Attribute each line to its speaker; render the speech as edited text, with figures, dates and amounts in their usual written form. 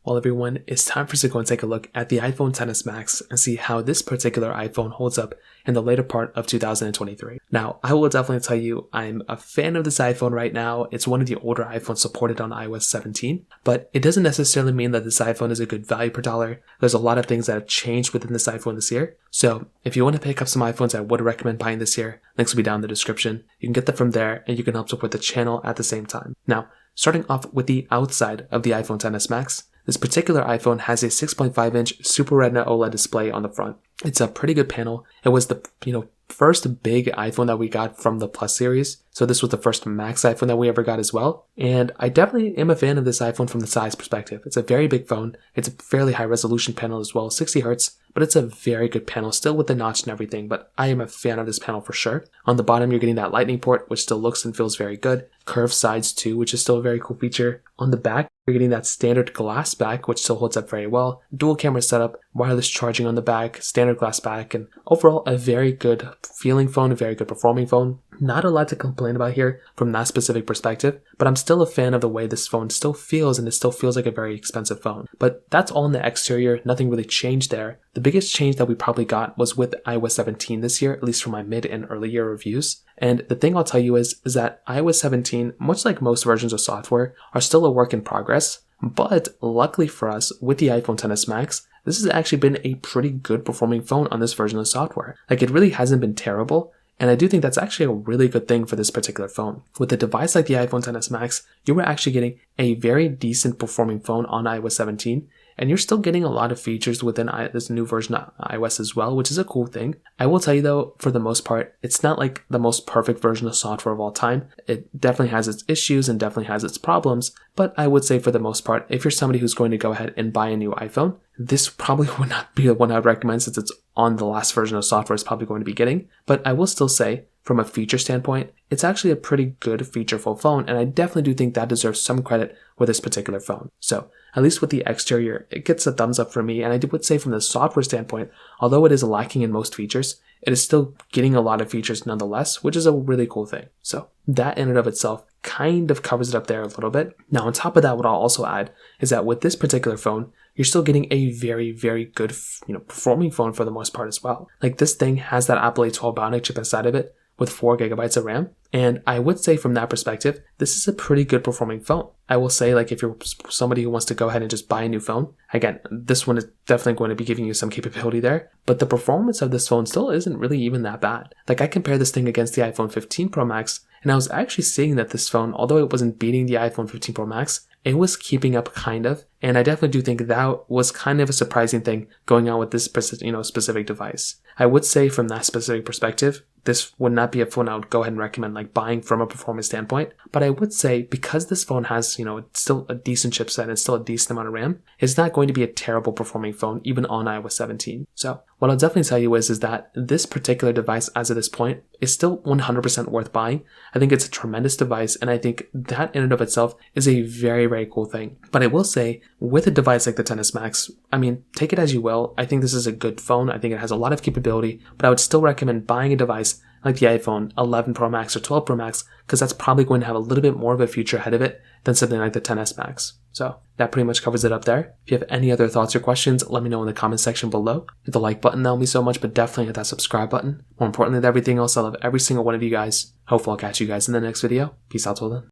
Speaker 1: Well, everyone, it's time for us to go and take a look at the iPhone XS Max and see how this particular iPhone holds up in the later part of 2023. Now, I will definitely tell you I'm a fan of this iPhone right now. It's one of the older iPhones supported on iOS 17, but it doesn't necessarily mean that this iPhone is a good value per dollar. There's a lot of things that have changed within this iPhone this year. So if you want to pick up some iPhones, I would recommend buying this year. Links will be down in the description. You can get them from there and you can help support the channel at the same time. Now, starting off with the outside of the iPhone XS Max, this particular iPhone has a 6.5-inch Super Retina OLED display on the front. It's a pretty good panel. It was the first big iPhone that we got from the Plus series. So this was the first Max iPhone that we ever got as well. And I definitely am a fan of this iPhone from the size perspective. It's a very big phone. It's a fairly high resolution panel as well, 60 Hz, but it's a very good panel, still with the notch and everything. But I am a fan of this panel for sure. On the bottom, you're getting that Lightning port, which still looks and feels very good. Curved sides too, which is still a very cool feature. On the back, you're getting that standard glass back, which still holds up very well. Dual camera setup, wireless charging on the back, standard glass back, and overall a very good feeling phone, a very good performing phone. Not a lot to complain about here from that specific perspective, but I'm still a fan of the way this phone still feels, and it still feels like a very expensive phone. But that's all in the exterior, nothing really changed there. The biggest change that we probably got was with iOS 17 this year, at least for my mid and early year reviews. And the thing I'll tell you is that iOS 17, much like most versions of software, are still a work in progress. But luckily for us, with the iPhone XS Max, this has actually been a pretty good performing phone on this version of software. Like, it really hasn't been terrible. And I do think that's actually a really good thing for this particular phone. With a device like the iPhone XS Max, you were actually getting a very decent performing phone on iOS 17, and you're still getting a lot of features within this new version of iOS as well, which is a cool thing. I will tell you though, for the most part, it's not like the most perfect version of software of all time. It definitely has its issues and definitely has its problems, but I would say for the most part, if you're somebody who's going to go ahead and buy a new iPhone, this probably would not be the one I'd recommend, since it's on the last version of software it's probably going to be getting. But I will still say, from a feature standpoint, it's actually a pretty good featureful phone, and I definitely do think that deserves some credit with this particular phone. So, at least with the exterior, it gets a thumbs up for me, and I would say from the software standpoint, although it is lacking in most features, it is still getting a lot of features nonetheless, which is a really cool thing. So, that in and of itself kind of covers it up there a little bit. Now, on top of that, what I'll also add is that with this particular phone, you're still getting a very, very good, performing phone for the most part as well. Like, this thing has that Apple A12 Bionic chip inside of it with 4 GB of RAM. And I would say from that perspective, this is a pretty good performing phone. I will say, like, if you're somebody who wants to go ahead and just buy a new phone, again, this one is definitely going to be giving you some capability there, but the performance of this phone still isn't really even that bad. Like, I compare this thing against the iPhone 15 Pro Max, and I was actually seeing that this phone, although it wasn't beating the iPhone 15 Pro Max, it was keeping up kind of, and I definitely do think that was kind of a surprising thing going on with this specific device. I would say from that specific perspective, this would not be a phone I would go ahead and recommend like buying from a performance standpoint, but I would say because this phone has, it's still a decent chipset and still a decent amount of RAM, it's not going to be a terrible performing phone even on iOS 17. So what I'll definitely tell you is that this particular device as of this point is still 100% worth buying. I think it's a tremendous device, and I think that in and of itself is a very, very cool thing. But I will say, with a device like the XS Max, I mean, take it as you will. I think this is a good phone. I think it has a lot of capability, but I would still recommend buying a device like the iPhone 11 Pro Max or 12 Pro Max, because that's probably going to have a little bit more of a future ahead of it than something like the XS Max. So that pretty much covers it up there. If you have any other thoughts or questions, let me know in the comment section below. Hit the like button, that will mean so much, but definitely hit that subscribe button. More importantly than everything else, I love every single one of you guys. Hopefully I'll catch you guys in the next video. Peace out till then.